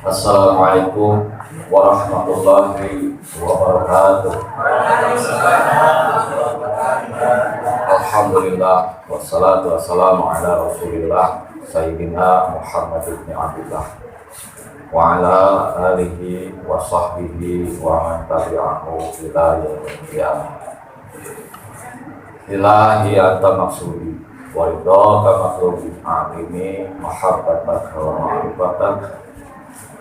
Assalamualaikum warahmatullahi wabarakatuh. Alhamdulillah wassalatu wassalamu ala Rasulillah Sayyidina Muhammad ibn Abdullah wa ala alihi wa sahbihi wa man tabi'ahu ila yaumil qiyamah. Ilahi anta maksudi wa ridhaka matlubi a'limi mahabbataka wa ma'rifatak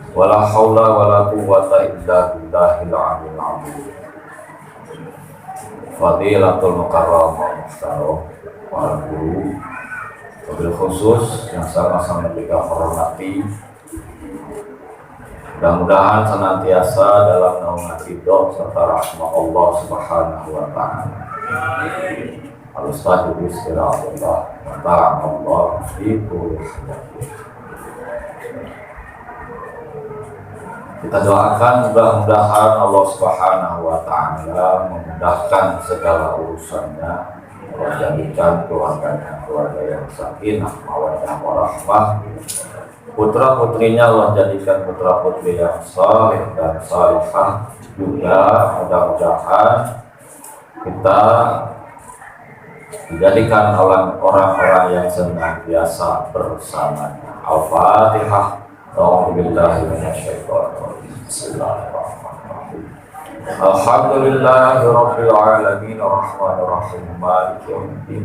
wala haula wala quwwata illa billahil aliyyil azim. Fadilatul mukarram wa muhtaram para guru, wabil khusus yang sama-sama kita hormati, mudah-mudahan senantiasa dalam naungan ridho serta rahmat Allah Subhanahu wa taala. Al-Ustaz bismillah wa ta'ala fi kulli hayat. Kita doakan mudah-mudahan Allah Subhanahu wa taala memudahkan segala urusannya, menjadikan keluarganya keluarga yang sakinah, mawaddah warahmah. Putra-putrinya Allah jadikan putra-putri yang saleh dan salihah. Juga mudah-mudahan kita dijadikan orang-orang yang senantiasa bersamanya. Al-Fatihah. A'udzubillahi minasyaitonir rajim. Bismillahirrahmanirrahim. Alhamdulillahirabbil alamin arrahmanir rahim maliki yaumiddin.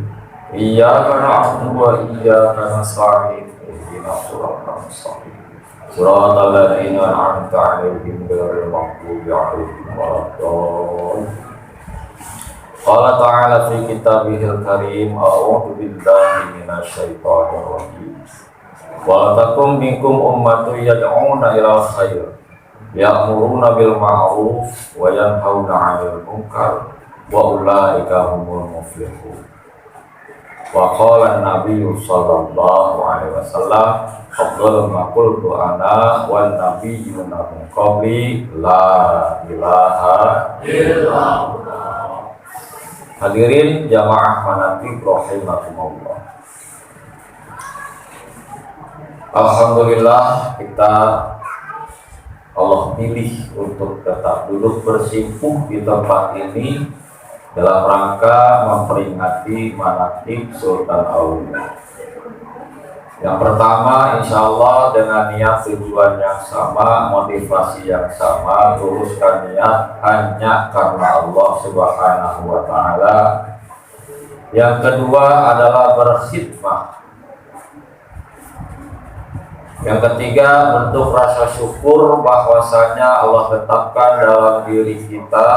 Iyyaka na'budu wa iyyaka nasta'in. Ihdinas siratal mustaqim. Shiratal ladzina an'amta 'alaihim ghairil maghdubi 'alaihim waladdallin. Qala ta'ala fi kitabihil karim a'udzu billahi minasyaitonir rajim. Wa takum minkum ummatun yad'una ila khair ya'muruna bil ma'ruf wa yanhauna 'anil munkar wa ulaika humul muflihun. Wa qala an-nabiy sallallahu alaihi wasallam afdalu ma qultu ana wan nabiyyuna min qabli la ilaha illallah. Hadirin jamaah manaqib rahimakumullah. Alhamdulillah kita Allah pilih untuk tetap duduk bersimpuh di tempat ini dalam rangka memperingati manaqib Sultan Aulia. Yang pertama, insya Allah dengan niat tujuan yang sama, motivasi yang sama, luruskan niat hanya karena Allah Subhanahu wa taala. Yang kedua adalah berkhidmah. Yang ketiga, bentuk rasa syukur bahwasanya Allah tetapkan dalam diri kita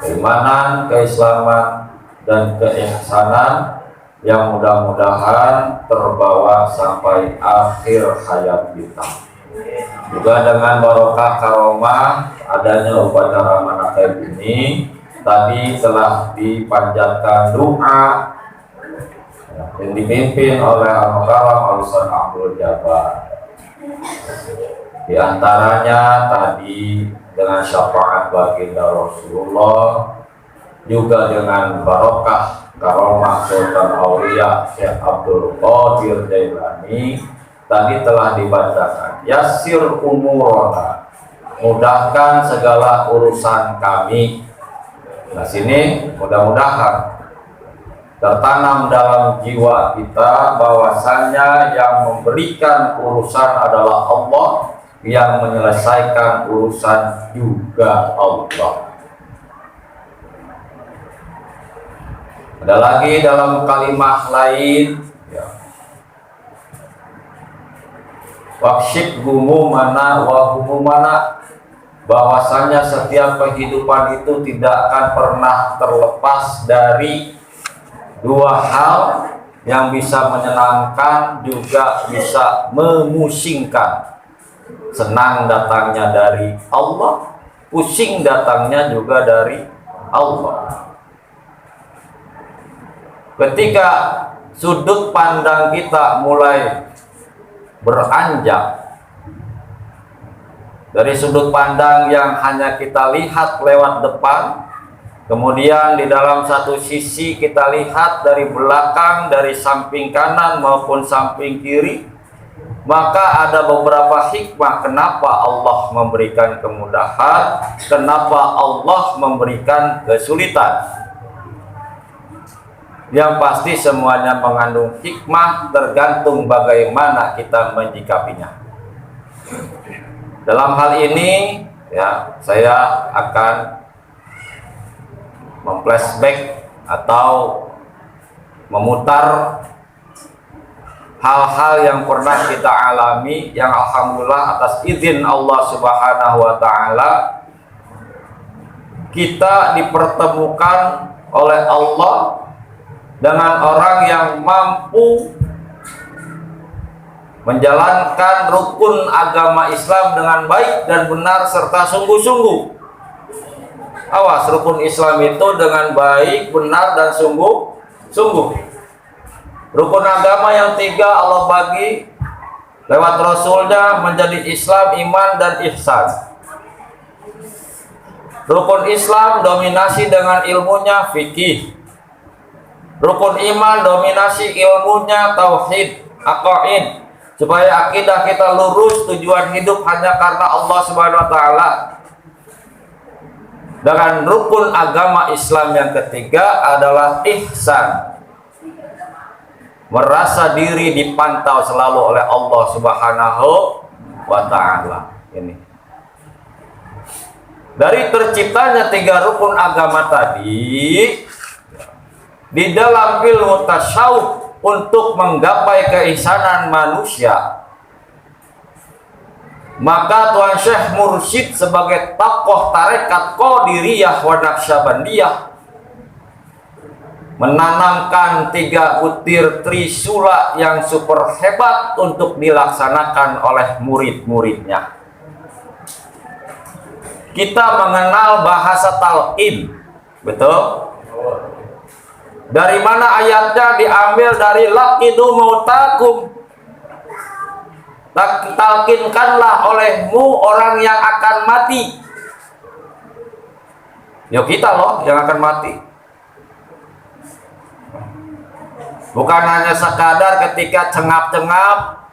keimanan, keislaman, dan keihsanan yang mudah-mudahan terbawa sampai akhir hayat kita. Juga dengan barokah karomah adanya upacara manaqib ini tadi telah dipanjatkan doa yang dipimpin oleh Al-Mukarram Al-Ustaz Abdul Jabbar. Di antaranya tadi dengan syafaat baginda Rasulullah, juga dengan barokah karomah Sultan Aulia Syekh Abdul Qadir Jailani tadi telah dibacakan. Yassir umurona, mudahkan segala urusan kami. Nah sini mudah-mudahan tertanam dalam jiwa kita bahwasanya yang memberikan urusan adalah Allah, yang menyelesaikan urusan juga Allah. Ada lagi dalam kalimat lain, ya. Waksyid gumumana wa humumana, bahwasanya setiap kehidupan itu tidak akan pernah terlepas dari dua hal yang bisa menyenangkan juga bisa memusingkan. Senang datangnya dari Allah, pusing datangnya juga dari Allah. Ketika sudut pandang kita mulai beranjak dari sudut pandang yang hanya kita lihat lewat depan, kemudian di dalam satu sisi kita lihat dari belakang, dari samping kanan maupun samping kiri, Maka ada beberapa hikmah kenapa Allah memberikan kemudahan, kenapa Allah memberikan kesulitan. Yang pasti semuanya mengandung hikmah, tergantung bagaimana kita menyikapinya. Dalam hal ini ya, saya akan memflashback atau memutar hal-hal yang pernah kita alami, yang alhamdulillah atas izin Allah Subhanahu wa taala kita dipertemukan oleh Allah dengan orang yang mampu menjalankan rukun agama Islam dengan baik dan benar serta sungguh-sungguh. Awas, rukun Islam itu dengan baik, benar dan sungguh-sungguh. Rukun agama yang 3 Allah bagi lewat Rasulnya menjadi Islam, iman, dan ihsan. Rukun Islam dominasi dengan ilmunya fikih. Rukun iman dominasi ilmunya tauhid, aqaid, supaya akidah kita lurus, tujuan hidup hanya karena Allah Subhanahu wa taala. Dengan rukun agama Islam yang ketiga adalah ihsan. Merasa diri dipantau selalu oleh Allah Subhanahu wa taala. Ini. Dari terciptanya 3 rukun agama tadi, di dalam ilmu tasawuf untuk menggapai keihsanan manusia, maka Tuan Syekh Mursyid sebagai tokoh tarekat Qadiriyah wa Naqsyabandiyah menanamkan 3 butir trisula yang super hebat untuk dilaksanakan oleh murid-muridnya. Kita mengenal bahasa talqin, betul? Dari mana ayatnya? Diambil dari laqidu mautakum. Talqinkanlah olehmu orang yang akan mati. Ya kita loh yang akan mati. Bukan hanya sekadar ketika cengap-cengap,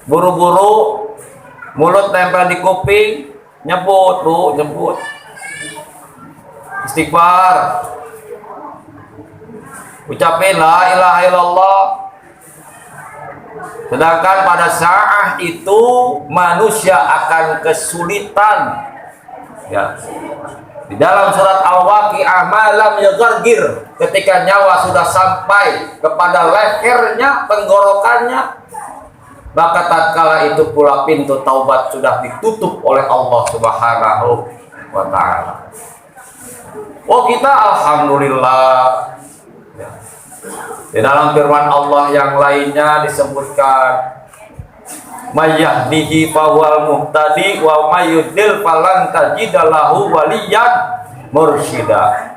buru-buru, mulut nempel di kuping, nyebut bu, nyebut istighfar, ucapin la ilaha illallah. Sedangkan pada saat itu manusia akan kesulitan. Ya. Di dalam surat Al-Waqi'ah, malam yagargir, ketika nyawa sudah sampai kepada lehernya, tenggorokannya, maka tatkala itu pula pintu taubat sudah ditutup oleh Allah Subhanahu wa taala. Oh, kita alhamdulillah. Ya. Di dalam firman Allah yang lainnya disebutkan, may yahdihi fawal muhtadi wa may yudlil falan tajidalahu waliyan mursyida.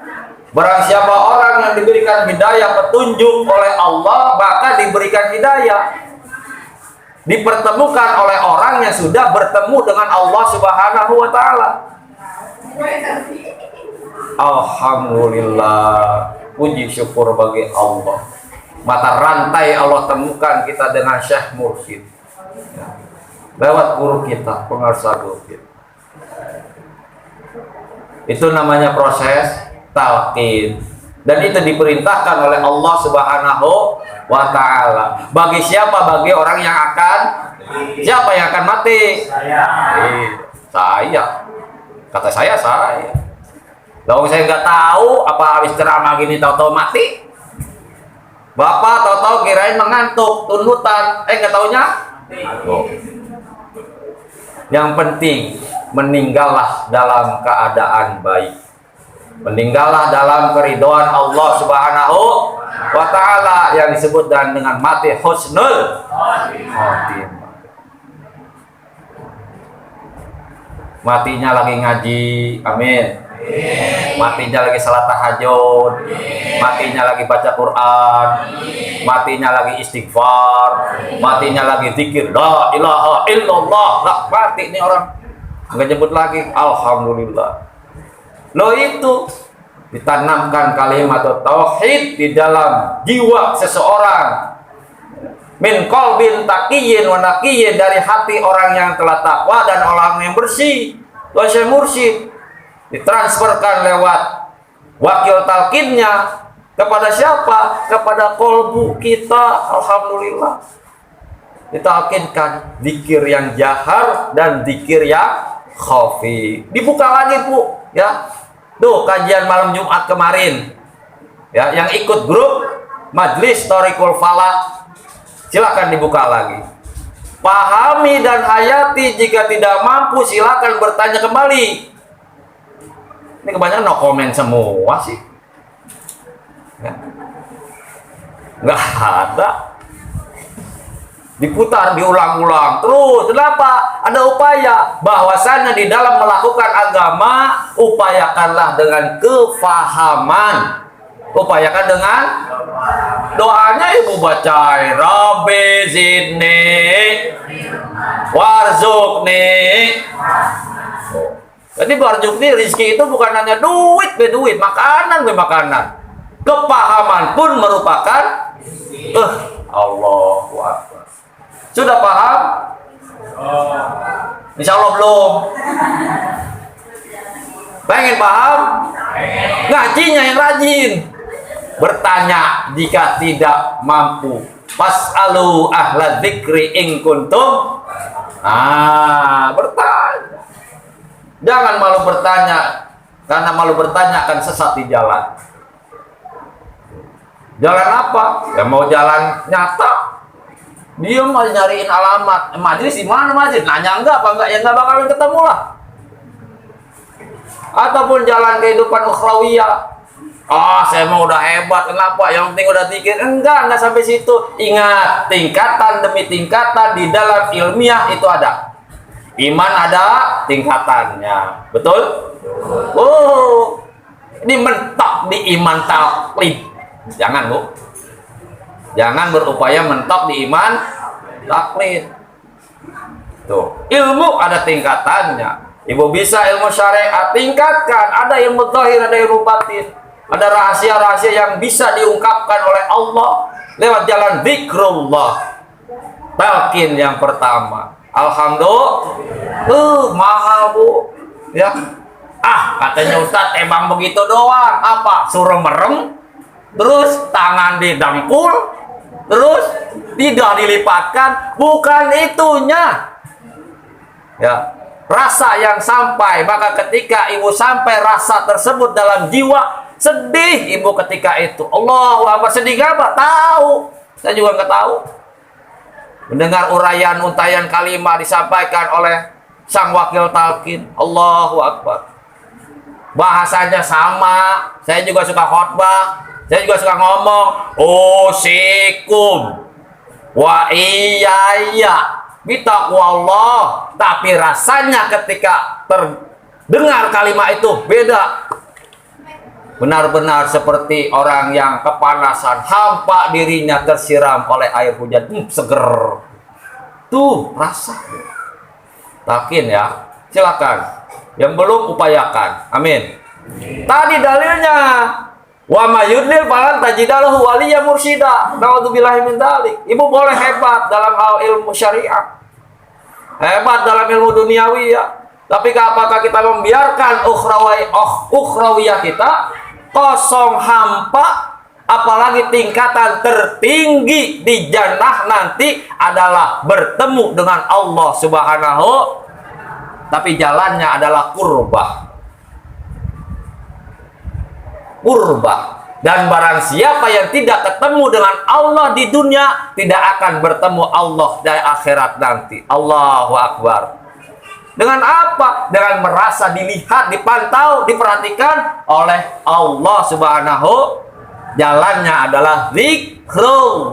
Barang siapa orang yang diberikan hidayah petunjuk oleh Allah, maka diberikan hidayah, dipertemukan oleh orang yang sudah bertemu dengan Allah Subhanahu wa taala. Alhamdulillah, puji syukur bagi Allah. Mata rantai Allah temukan kita dengan Syekh Mursyid. Lewat guru kita, pengarsa guru kita. Itu namanya proses talqin. Dan itu diperintahkan oleh Allah Subhanahu wa taala. Bagi siapa? Bagi orang yang akan, siapa yang akan mati? Saya. Kata saya. Kalau saya nggak tahu apa habis ceramah gini tahu-tahu mati. Bapak tahu-tahu kirain mengantuk, tuntutan. Nggak taunya. Oh. Yang penting meninggallah dalam keadaan baik, meninggallah dalam keridhaan Allah Subhanahu wa taala yang disebut dengan mati husnul khotimah. Matinya lagi ngaji, amin. Matinya lagi salat tahajud, matinya lagi baca Quran, matinya lagi istighfar, matinya lagi zikir la ilaha illallah. Lah, mati nih orang nggak nyebut lagi alhamdulillah. Lo itu ditanamkan kalimat tauhid di dalam jiwa seseorang, min qalbin taqiyyin wa naqiyyin, dari hati orang yang telah takwa dan orang yang bersih. Tuh Syekh Mursyid ditransferkan lewat wakil talqinnya kepada siapa? Kepada kolbu kita. Alhamdulillah ditalqinkan zikir yang jahar dan zikir yang khafi. Dibuka lagi Bu ya. Tuh kajian malam Jumat kemarin ya, yang ikut grup Majlis Thoriqul Falah, silakan dibuka lagi. Pahami dan hayati, jika tidak mampu silakan bertanya kembali. Ini kebanyakan no comment semua sih ya. Nggak ada, diputar, diulang-ulang terus. Kenapa? Ada upaya bahwasannya di dalam melakukan agama, upayakanlah dengan kefahaman. Upayakan dengan doanya ibu bacain, Rabbi zidni warzuqni. Jadi warzuqni, rizki itu bukan hanya duit be duit, makanan be makanan. Kepahaman pun merupakan Allahu Akbar. Sudah paham? Insya Allah belum. Pengen paham? Ngajinya yang rajin. Bertanya jika tidak mampu. Fas'alu ahla dzikri in kuntum. Bertanya. Jangan malu bertanya, karena malu bertanya akan sesat di jalan. Jalan apa? Ya mau jalan nyata. Dia masih nyariin alamat. Majlis di mana majlis? Nanya enggak apa enggak? Ya enggak bakalan ketemu lah. Ataupun jalan kehidupan ukhrawiyah. Saya mau udah hebat, kenapa? Yang penting udah zikir. Enggak sampai situ. Ingat, tingkatan demi tingkatan di dalam ilmiah itu ada. Iman ada tingkatannya. Betul? Ini mentok di iman taklid. Jangan Bu. Jangan berupaya mentok di iman taklid. Tuh, ilmu ada tingkatannya. Ibu bisa ilmu syariat, tingkatkan. Ada ilmu zahir, ada ilmu batin. Ada rahasia-rahasia yang bisa diungkapkan oleh Allah lewat jalan zikrullah. Talqin yang pertama. Alhamdulillah. Mahal Bu. Ya. Katanya Ustadz emang begitu doang. Apa? Suruh merem, terus tangan didengkul, terus tidak dilipatkan. Bukan itunya. Ya. Rasa yang sampai, maka ketika ibu sampai rasa tersebut dalam jiwa, sedih ibu ketika itu. Allahu Akbar. Sedih apa? Tahu. Saya juga nggak tahu. Mendengar uraian untayan kalimat disampaikan oleh sang wakil talqin. Allahu Akbar. Bahasanya sama. Saya juga suka khotbah. Saya juga suka ngomong. Usikum wa iyaya bitaqwa Allah. Tapi rasanya ketika terdengar kalimat itu beda. Benar-benar seperti orang yang kepanasan, hampa dirinya tersiram oleh air hujan. Seger. Tuh rasa. Takin ya. Silakan. Yang belum upayakan. Amin. Tadi dalilnya. Wa mayudlil falan tajidalahu waliya mursyida. Na'udzubillahi min dzalik. Ibu boleh hebat dalam hal ilmu syariah. Hebat dalam ilmu duniawi ya. Tapi apakah kita membiarkan ukhrawiyah kita kosong hampa? Apalagi tingkatan tertinggi di jannah nanti adalah bertemu dengan Allah Subhanahu. Tapi jalannya adalah kurbah. Dan barang siapa yang tidak ketemu dengan Allah di dunia, tidak akan bertemu Allah di akhirat nanti. Allahu Akbar. Dengan apa? Dengan merasa dilihat, dipantau, diperhatikan oleh Allah Subhanahu. Jalannya adalah zikrullah.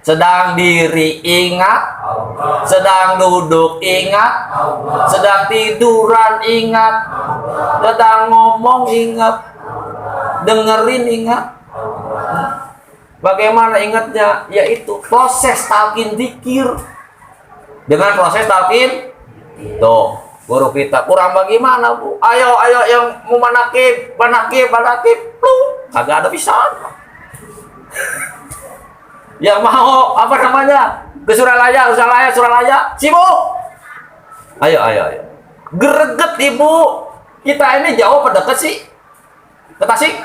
Sedang diri ingat, sedang duduk ingat, sedang tiduran ingat, sedang ngomong ingat, dengerin ingat. Bagaimana ingatnya? Yaitu proses talqin zikir. Dengan proses talqin, tuh guru kita kurang bagaimana Bu? Ayo yang mau manakib, kagak ada bisa. Yang mau apa namanya ke Suralaya, sibuk. Ayo. Greget ibu. Kita ini jauh pada dekat sih. Ke Tasik.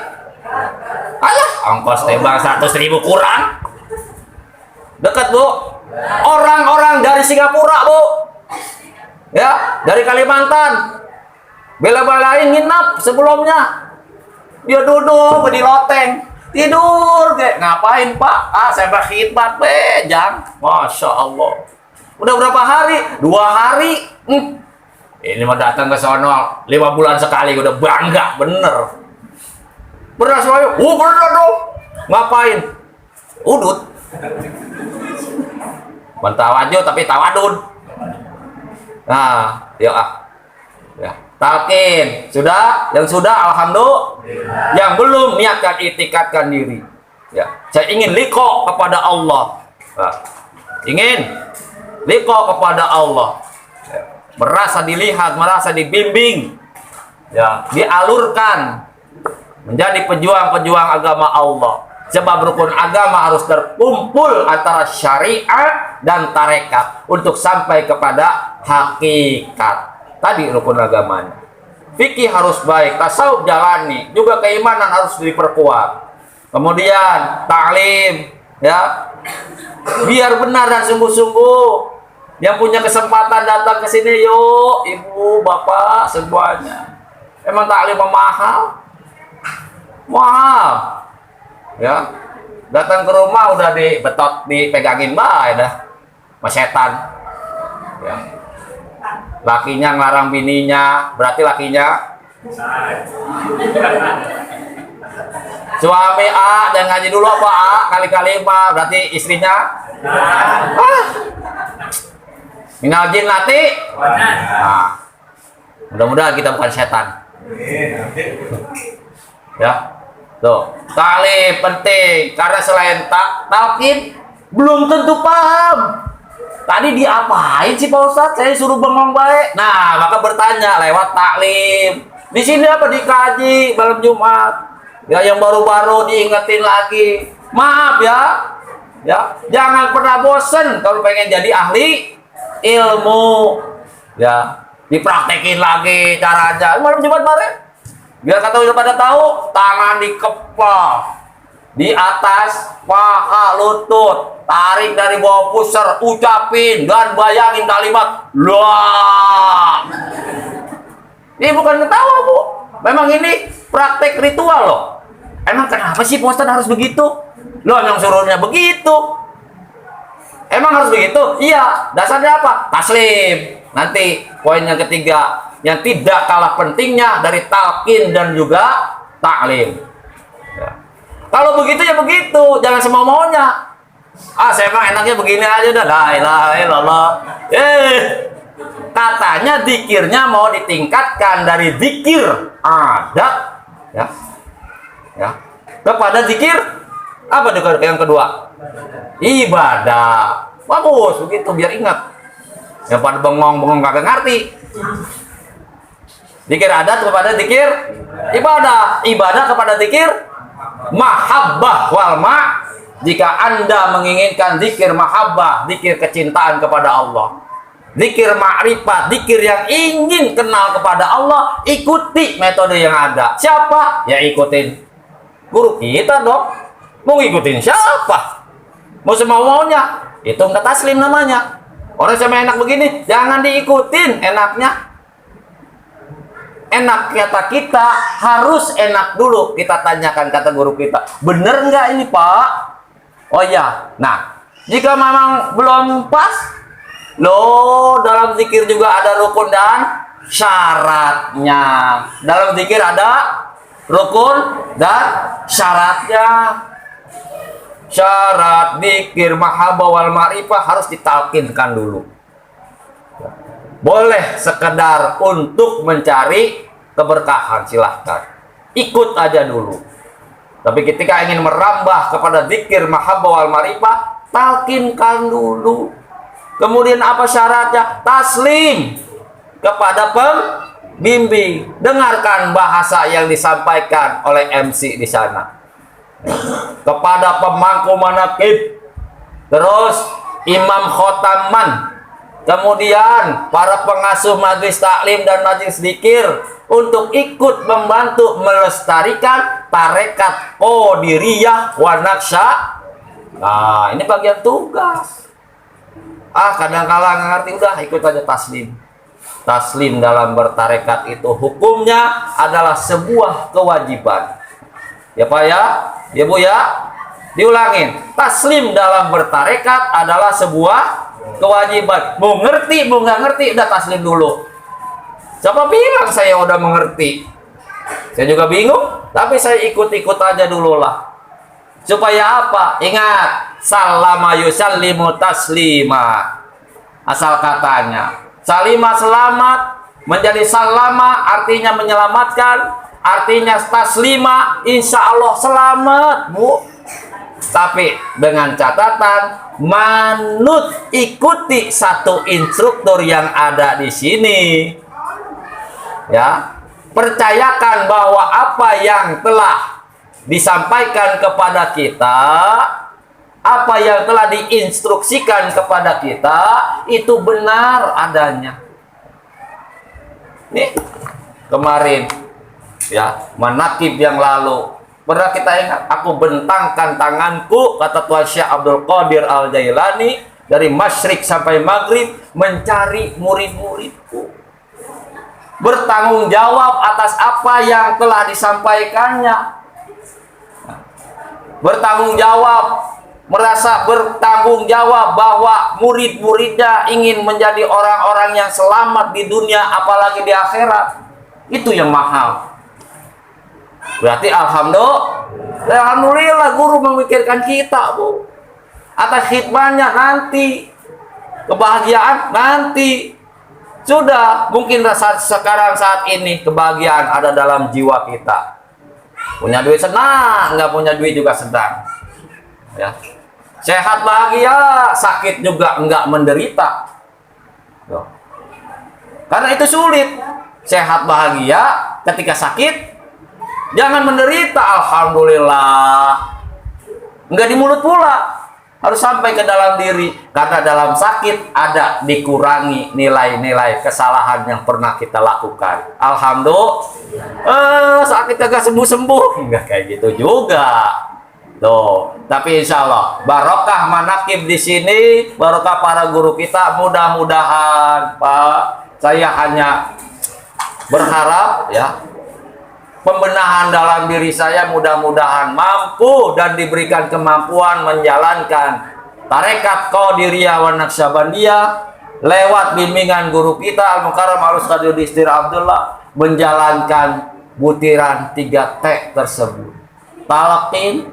Alah, ongkos tembak 100.000 kurang. Dekat bu. Orang-orang dari Singapura bu. Ya, dari Kalimantan. Bela-belain nginap sebelumnya. Dia duduk di loteng, tidur kayak ngapain pak? Saya berkhidmat bejang. Masya Allah. Udah berapa hari? 2 hari. Ini mau datang ke sono 5 bulan sekali udah bangga bener. Bener semuanya? Bener dong. Ngapain? Udut. Mentawaju tapi tawadud. Nah, yuk ya. Talqin sudah, yang sudah alhamdulillah, yang belum niatkan itikadkan diri. Ya, saya ingin liqa kepada Allah. Nah, ingin liqa kepada Allah. Ya, merasa dilihat, merasa dibimbing. Ya, dialurkan menjadi pejuang-pejuang agama Allah. Sebab rukun agama harus terkumpul antara syariat dan tarekat untuk sampai kepada hakikat. Tadi rukun agamanya. Fikih harus baik, tasawuf jalani, juga keimanan harus diperkuat. Kemudian taklim, ya, biar benar dan sungguh-sungguh. Yang punya kesempatan datang ke sini, yuk, ibu, bapak, semuanya. Emang taklim mahal? Mahal, ya. Datang ke rumah udah dipegangin baik dah, sama setan, ya. Lakinya ngelarang bininya, berarti lakinya suami A dan ngaji dulu apa A kali-kali mah berarti istrinya minal jin lati. Nah, mudah-mudahan kita bukan setan. Ya, tuh tali penting karena selain talqin belum tentu paham. Tadi diapain sih Pak Ustadz? Saya suruh bengong baik. Nah, maka bertanya lewat taklim. Di sini apa dikaji malam Jumat? Ya, yang baru-baru diingetin lagi. Maaf ya. Ya, jangan pernah bosen kalau pengen jadi ahli ilmu. Ya, dipraktekin lagi caranya. Malam Jumat kemarin. Biar kata udah pada tahu, tangan dikepal. Di atas paha lutut, tarik dari bawah pusar, ucapin dan bayangin kalimat lah. Ini bukan ketawa bu, memang ini praktek ritual loh. Emang kenapa sih Pak Ustadz harus begitu? Loh yang suruhnya begitu. Emang harus begitu? Iya, dasarnya apa? Taslim. Nanti poin yang ketiga yang tidak kalah pentingnya dari talqin dan juga taklim. Kalau begitu ya begitu, jangan semau-maunya. Saya emang enaknya begini aja udah. La ilaha illallah. Katanya zikirnya mau ditingkatkan dari zikir adat ya kepada zikir apa yang kedua? Ibadah. Bagus begitu biar ingat. Yang pada bengong-bengong kagak ngerti. Zikir adat kepada zikir ibadah, ibadah kepada zikir mahabbah wal ma. Jika Anda menginginkan zikir mahabbah, zikir kecintaan kepada Allah, zikir ma'rifat, zikir yang ingin kenal kepada Allah, ikuti metode yang ada. Siapa? Ya ikutin guru kita dong. Mau ngikutin siapa? Mau semau-maunya. Itu enggak taslim namanya. Orang sama enak begini, jangan diikutin enaknya. Enak kata kita harus enak dulu. Kita tanyakan kata guru kita, bener nggak ini Pak? Oh ya. Nah, jika memang belum pas, loh dalam zikir juga ada rukun dan syaratnya. Dalam zikir ada rukun dan syaratnya. Syarat zikir mahabbah wal ma'rifah harus ditalkinkan dulu. Boleh sekedar untuk mencari keberkahan, silahkan ikut aja dulu. Tapi ketika ingin merambah kepada zikir mahabbah wal ma'rifah, talkinkan dulu. Kemudian apa syaratnya? Taslim kepada pembimbing. Dengarkan bahasa yang disampaikan oleh MC di sana. Kepada pemangku manaqib, terus imam khotaman, kemudian para pengasuh majelis taklim dan majelis zikir untuk ikut membantu melestarikan tarekat Qadiriyah wa Naqsa. Nah, ini bagian tugas. Kadang-kala nggak ngerti, udah ikut aja taslim. Taslim dalam bertarekat itu hukumnya adalah sebuah kewajiban. Ya Pak ya, ya Bu ya. Diulangin, taslim dalam bertarekat adalah sebuah kewajiban. Mau ngerti, mau nggak ngerti, udah taslim dulu. Siapa bilang saya udah mengerti? Saya juga bingung, tapi saya ikut-ikut aja dulu lah. Supaya apa? Ingat, salama yusallimu taslima. Asal katanya, salima selamat, menjadi salama artinya menyelamatkan, artinya taslima insya Allah selamat, Bu. Tapi dengan catatan, manut ikuti satu instruktur yang ada di sini. Ya, percayakan bahwa apa yang telah disampaikan kepada kita, apa yang telah diinstruksikan kepada kita itu benar adanya. Nih, kemarin ya, manakib yang lalu pernah kita ingat, aku bentangkan tanganku, kata Tuan Syekh Abdul Qadir Al-Jailani, dari masyrik sampai maghrib mencari murid-muridku. Bertanggung jawab atas apa yang telah disampaikannya. Bertanggung jawab, merasa bertanggung jawab bahwa murid-muridnya ingin menjadi orang-orang yang selamat di dunia apalagi di akhirat. Itu yang mahal. Berarti alhamdulillah guru memikirkan kita, Bu. Atas khidmatnya nanti, kebahagiaan nanti. Sudah, mungkin sekarang saat ini kebahagiaan ada dalam jiwa kita. Punya duit senang, nggak punya duit juga senang. Ya. Sehat bahagia, sakit juga nggak menderita. Tuh. Karena itu sulit. Sehat bahagia, ketika sakit jangan menderita. Alhamdulillah. Enggak di mulut pula, harus sampai ke dalam diri. Karena dalam sakit ada dikurangi nilai-nilai kesalahan yang pernah kita lakukan. Alhamdulillah, sakit agak sembuh-sembuh. Enggak kayak gitu juga. Tuh, tapi insya Allah barokah manakib di sini, barokah para guru kita. Mudah-mudahan, Pak, saya hanya berharap ya, pembenahan dalam diri saya mudah-mudahan mampu dan diberikan kemampuan menjalankan tarekat Qadiriyah wa Naqsabandiyah lewat bimbingan guru kita Al-Mukarram Al-Ustadz Yudhisthira Abdullah, menjalankan butiran 3T tersebut: talqin,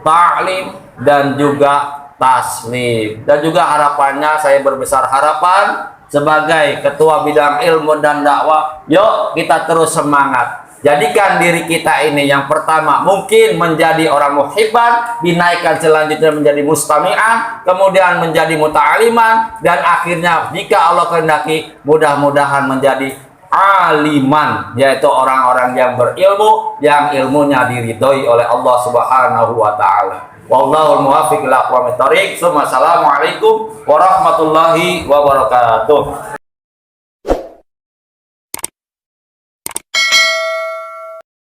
ta'lim, dan juga taslim. Dan juga harapannya, saya berbesar harapan sebagai ketua bidang ilmu dan dakwah, yuk kita terus semangat. Jadikan diri kita ini yang pertama mungkin menjadi orang muhibban, dinaikkan selanjutnya menjadi mustami'an, kemudian menjadi muta'aliman, dan akhirnya jika Allah kehendaki mudah-mudahan menjadi aliman, yaitu orang-orang yang berilmu, yang ilmunya diridhoi oleh Allah Subhanahu wa taala. Wallahul muwaffiq ila aqwamit thoriq. Assalamualaikum warahmatullahi wabarakatuh.